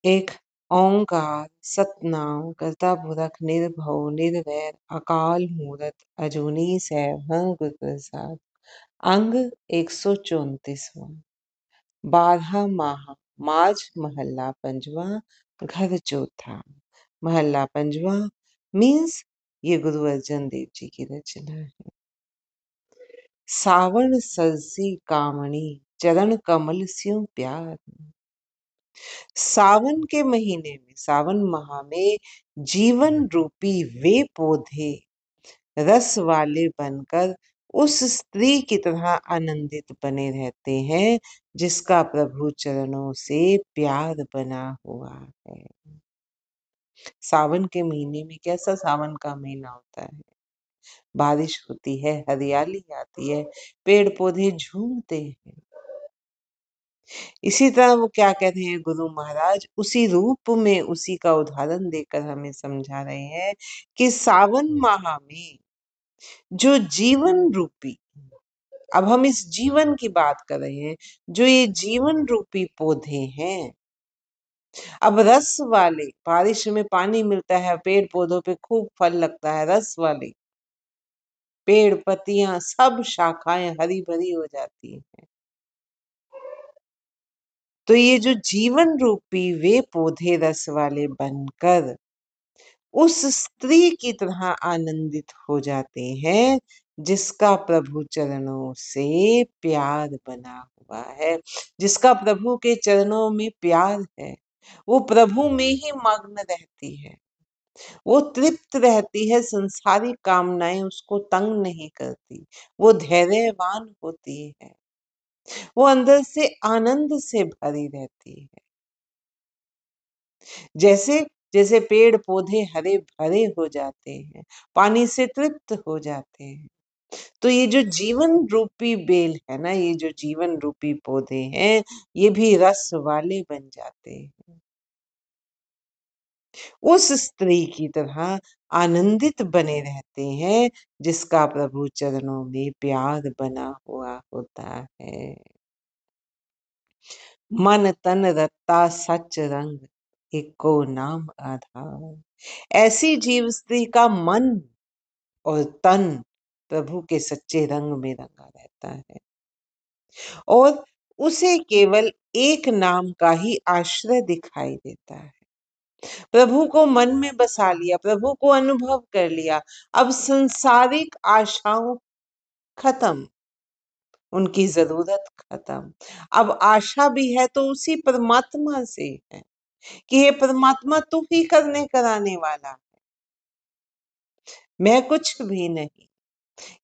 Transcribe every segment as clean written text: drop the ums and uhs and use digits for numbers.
एक ओंकार सतनाम करता पुरख निर्भव निर्वैर अकाल मूरत अजूनी सैभं गुर प्रसाद। अंग 134वां। 12 माह माज महल्ला पंजवा घर चौथा। महल्ला पंजवा मीन्स ये गुरु अर्जन देव जी की रचना है। सावन सरसी कामणी चरण कमल स्यों प्यार। सावन के महीने में, सावन माह में जीवन रूपी वे पौधे रस वाले बनकर उस स्त्री की तरह आनंदित बने रहते हैं जिसका प्रभु चरणों से प्यार बना हुआ है। सावन के महीने में कैसा सावन का महीना होता है, बारिश होती है, हरियाली आती है, पेड़ पौधे झूमते हैं। इसी तरह वो क्या कहते हैं गुरु महाराज, उसी रूप में उसी का उदाहरण देकर हमें समझा रहे हैं कि सावन माह में जो जीवन रूपी, अब हम इस जीवन की बात कर रहे हैं, जो ये जीवन रूपी पौधे हैं, अब रस वाले, बारिश में पानी मिलता है, पेड़ पौधों पे खूब फल लगता है, रस वाले पेड़ पत्तियां सब शाखाएं हरी भरी हो जाती हैं। तो ये जो जीवन रूपी वे पौधे रस वाले बनकर उस स्त्री की तरह आनंदित हो जाते हैं जिसका प्रभु चरणों से प्यार बना हुआ है, जिसका प्रभु के चरणों में प्यार है, वो प्रभु में ही मग्न रहती है, वो तृप्त रहती है, संसारी कामनाएं उसको तंग नहीं करती, वो धैर्यवान होती है, वो अंदर से आनंद से भरी रहती है। जैसे जैसे पेड़ पौधे हरे भरे हो जाते हैं, पानी से तृप्त हो जाते हैं, तो ये जो जीवन रूपी बेल है ना, ये जो जीवन रूपी पौधे हैं, ये भी रस वाले बन जाते हैं, उस स्त्री की तरह आनंदित बने रहते हैं जिसका प्रभु चरणों में प्यार बना हुआ होता है। मन तन रत्ता सच रंग एको नाम आधार। ऐसी जीव स्त्री का मन और तन प्रभु के सच्चे रंग में रंगा रहता है और उसे केवल एक नाम का ही आश्रय दिखाई देता है। प्रभु को मन में बसा लिया, प्रभु को अनुभव कर लिया, अब संसारिक आशाओं खत्म, उनकी जरूरत खत्म। अब आशा भी है तो उसी परमात्मा से है कि हे परमात्मा तू ही करने कराने वाला, मैं कुछ भी नहीं।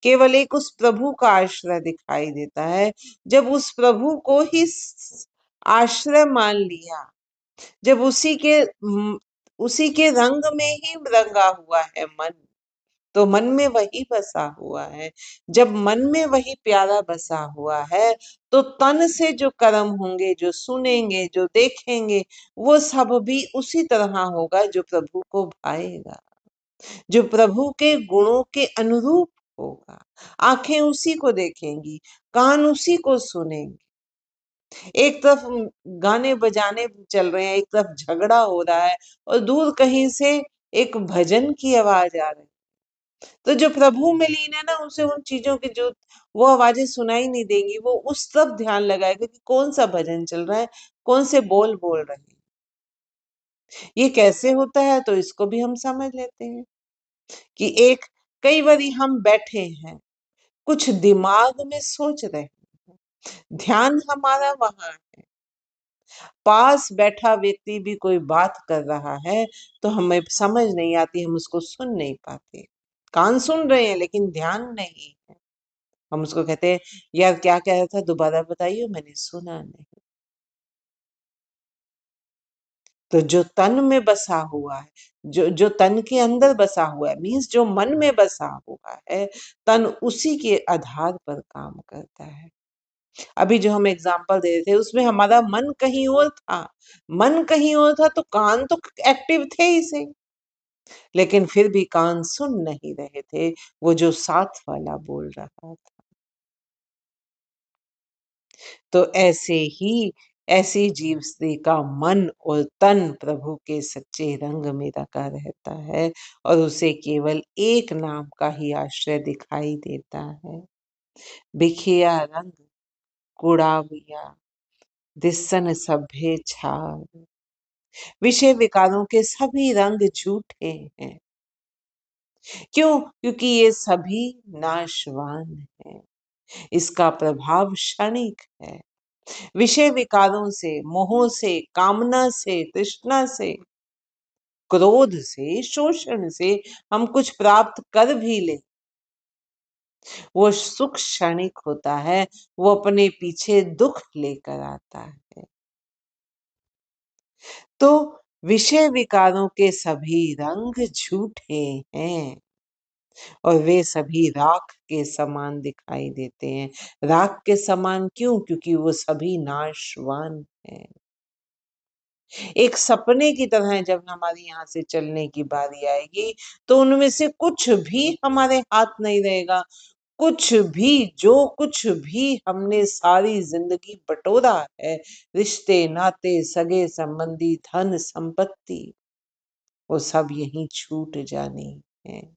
केवल एक उस प्रभु का आश्रय दिखाई देता है। जब उस प्रभु को ही आश्रय मान लिया, जब उसी के रंग में ही रंगा हुआ है मन, तो मन में वही बसा हुआ है। जब मन में वही प्यारा बसा हुआ है तो तन से जो कर्म होंगे, जो सुनेंगे, जो देखेंगे, वो सब भी उसी तरह होगा जो प्रभु को भाएगा, जो प्रभु के गुणों के अनुरूप होगा। आंखें उसी को देखेंगी, कान उसी को सुनेंगे। एक तरफ गाने बजाने चल रहे हैं, एक तरफ झगड़ा हो रहा है और दूर कहीं से एक भजन की आवाज आ रही है, तो जो प्रभु में लीन है ना, उसे उन चीजों की जो वो आवाजें सुनाई नहीं देंगी, वो उस तरफ ध्यान लगाएगा कि कौन सा भजन चल रहा है, कौन से बोल बोल रहे हैं। ये कैसे होता है, तो इसको भी हम समझ लेते हैं कि एक कई बारी हम बैठे हैं, कुछ दिमाग में सोच रहे हैं, ध्यान हमारा वहां है, पास बैठा व्यक्ति भी कोई बात कर रहा है तो हमें समझ नहीं आती, हम उसको सुन नहीं पाते, कान सुन रहे हैं लेकिन ध्यान नहीं है। हम उसको कहते हैं यार क्या कह रहा था, दोबारा बताइए, मैंने सुना नहीं। तो जो तन में बसा हुआ है, जो जो तन के अंदर बसा हुआ है, मीन्स जो मन में बसा हुआ है, तन उसी के आधार पर काम करता है। अभी जो हम एग्जाम्पल दे रहे थे उसमें हमारा मन कहीं और था, मन कहीं और था तो कान तो एक्टिव थे ही से, लेकिन फिर भी कान सुन नहीं रहे थे वो जो साथ वाला बोल रहा था। तो ऐसे ही ऐसी जीव स्त्री का मन और तन प्रभु के सच्चे रंग में रखा रहता है और उसे केवल एक नाम का ही आश्रय दिखाई देता है। बिखिया रंग कुड़ाविया दिसन सभे छार। विषय विकारों के सभी रंग झूठे हैं। क्यों? क्योंकि ये सभी नाशवान है। इसका प्रभाव क्षणिक है। विषय विकारों से, मोह से, कामना से, तृष्णा से, क्रोध से, शोषण से हम कुछ प्राप्त कर भी ले, वो सुख क्षणिक होता है, वो अपने पीछे दुख लेकर आता है। तो विषय विकारों के सभी रंग झूठे हैं और वे सभी राख के समान दिखाई देते हैं। राख के समान क्यों? क्योंकि वो सभी नाशवान हैं। एक सपने की तरह जब हमारी यहाँ से चलने की बारी आएगी तो उनमें से कुछ भी हमारे हाथ नहीं रहेगा। कुछ भी, जो कुछ भी हमने सारी जिंदगी बटोरा है, रिश्ते नाते सगे संबंधी धन संपत्ति, वो सब यहीं छूट जाने हैं।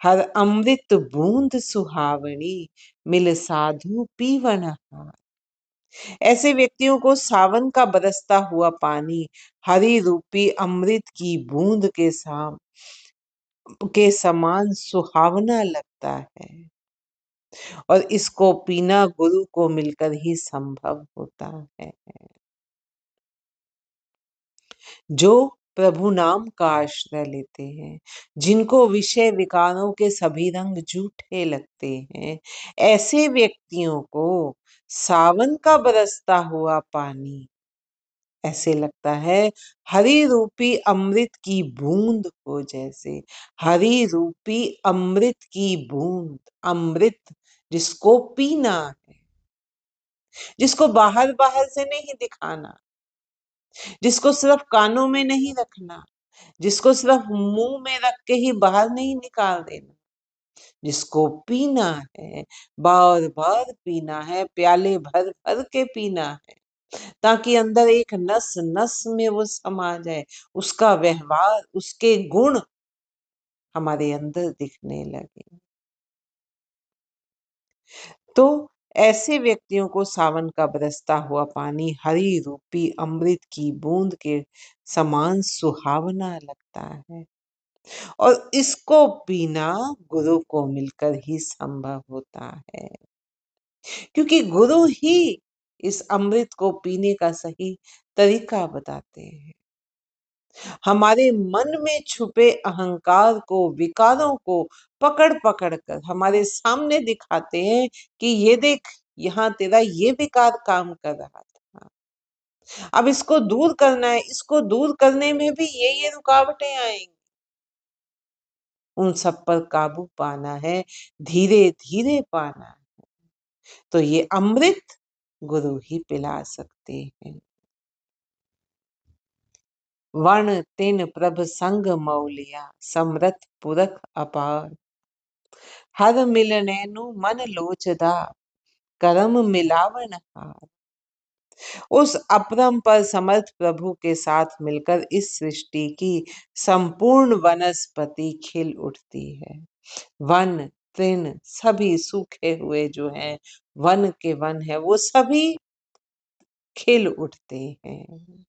हर अमृत बूंद सुहावनी मिल साधु पीवन हार। ऐसे व्यक्तियों को सावन का बरसता हुआ पानी हरि रूपी अमृत की बूंद के समान सुहावना लगता है और इसको पीना गुरु को मिलकर ही संभव होता है। जो प्रभु नाम का आश्रय लेते हैं, जिनको विषय विकारों के सभी रंग झूठे लगते हैं, ऐसे व्यक्तियों को सावन का बरसता हुआ पानी ऐसे लगता है हरि रूपी अमृत की बूंद हो जैसे। हरि रूपी अमृत की बूंद, अमृत जिसको पीना है, जिसको बाहर बाहर से नहीं दिखाना, जिसको सिर्फ कानों में नहीं रखना, जिसको सिर्फ मुंह में रख के ही बाहर नहीं निकाल देना, जिसको पीना है, बार बार पीना है, प्याले भर भर के पीना है, ताकि अंदर एक नस नस में वो समा जाए, उसका व्यवहार, उसके गुण हमारे अंदर दिखने लगे। तो ऐसे व्यक्तियों को सावन का बरसता हुआ पानी हरि रूपी अमृत की बूंद के समान सुहावना लगता है और इसको पीना गुरु को मिलकर ही संभव होता है, क्योंकि गुरु ही इस अमृत को पीने का सही तरीका बताते हैं। हमारे मन में छुपे अहंकार को, विकारों को पकड़ पकड़ कर हमारे सामने दिखाते हैं कि ये देख, यहाँ तेरा ये विकार काम कर रहा था, अब इसको दूर करना है। इसको दूर करने में भी ये रुकावटें आएंगी, उन सब पर काबू पाना है, धीरे धीरे पाना है। तो ये अमृत गुरु ही पिला सकते हैं। वर्ण तिन प्रभ संग मौलिया समरथ पुरख अपार। हर मिलनैनु मन लोचदा करम मिलावन हार। उस अपरम पर समर्थ प्रभु के साथ मिलकर इस सृष्टि की संपूर्ण वनस्पति खिल उठती है। वन तृण सभी सूखे हुए जो हैं, वन के वन है, वो सभी खिल उठते हैं।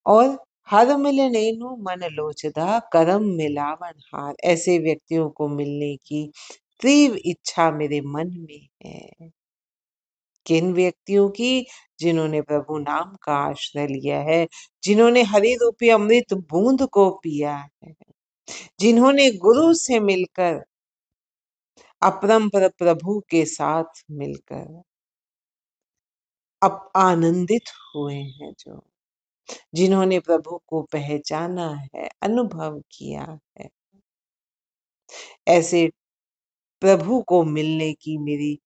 और हर मिलनेनु मन लोचदा करम मिलावन हार। ऐसे व्यक्तियों को मिलने की तीव्र इच्छा मेरे मन में है। किन व्यक्तियों की? जिन्होंने प्रभु नाम का आश्रय लिया है, जिन्होंने हरि रूपी अमृत बूंद को पिया है, जिन्होंने गुरु से मिलकर, अपरंपर प्रभु के साथ मिलकर अब आनंदित हुए हैं, जो जिन्होंने प्रभु को पहचाना है, अनुभव किया है, ऐसे प्रभु को मिलने की मेरी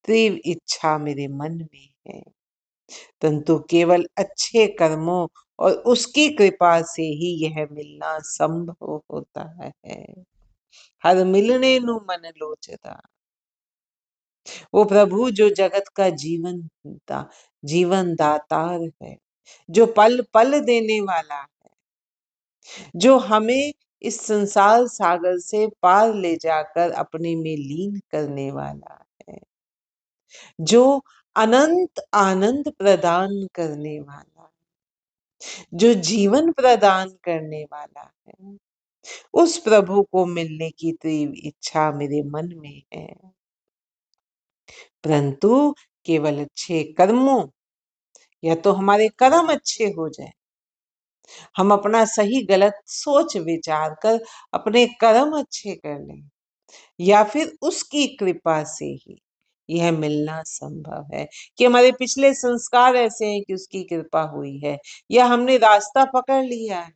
तीव्र इच्छा मेरे मन में है। परंतु केवल अच्छे कर्मों और उसकी कृपा से ही यह मिलना संभव होता है। हर मिलने नु मन लोचदा। वो प्रभु जो जगत का जीवन दातार है, जो पल पल देने वाला है, जो हमें इस संसार सागर से पार ले जाकर अपने में लीन करने वाला है, जो अनंत आनंद प्रदान करने वाला, जो जीवन प्रदान करने वाला है, उस प्रभु को मिलने की तीव्र इच्छा मेरे मन में है। परंतु केवल अच्छे कर्मों या तो हमारे कर्म अच्छे हो जाए, हम अपना सही गलत सोच विचार कर अपने कर्म अच्छे कर लें, या फिर उसकी कृपा से ही यह मिलना संभव है कि हमारे पिछले संस्कार ऐसे हैं कि उसकी कृपा हुई है, या हमने रास्ता पकड़ लिया है,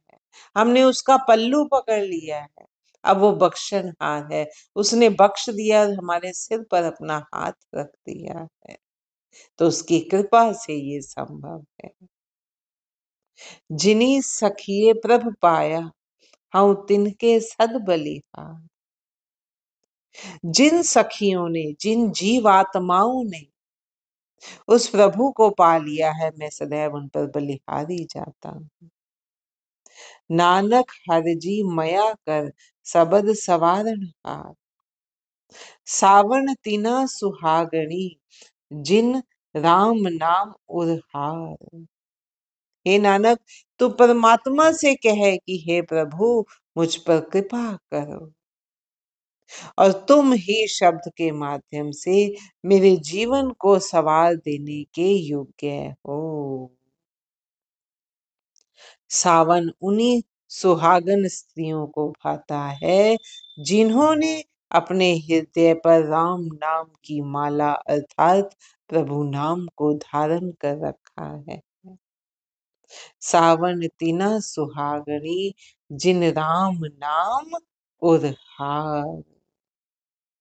हमने उसका पल्लू पकड़ लिया है, अब वो बख्शनहार है, उसने बख्श दिया, हमारे सिर पर अपना हाथ रख दिया है, तो उसकी कृपा से ये संभव है। जिनी सखिए प्रभ पाया, हूँ तिनके सद बलिहार। जिन सखियों ने, जिन जीवात्माओं ने उस प्रभु को पा लिया है, मैं सदैव उन पर बलिहारी जाता हूँ। नानक हरजी मया कर सबद सवारण हार। सावन तिना सुहागणी, जिन राम नाम उरहार। हे नानक, तू परमात्मा से कहे कि हे प्रभु मुझ पर कृपा करो, और तुम ही शब्द के माध्यम से मेरे जीवन को सवार देने के योग्य हो। सावन उन्हीं सुहागन स्त्रियों को भाता है जिन्होंने अपने हृदय पर राम नाम की माला अर्थात प्रभु नाम को धारण कर रखा है। सावन तिना सुहागणी, जिन राम नाम उरहार।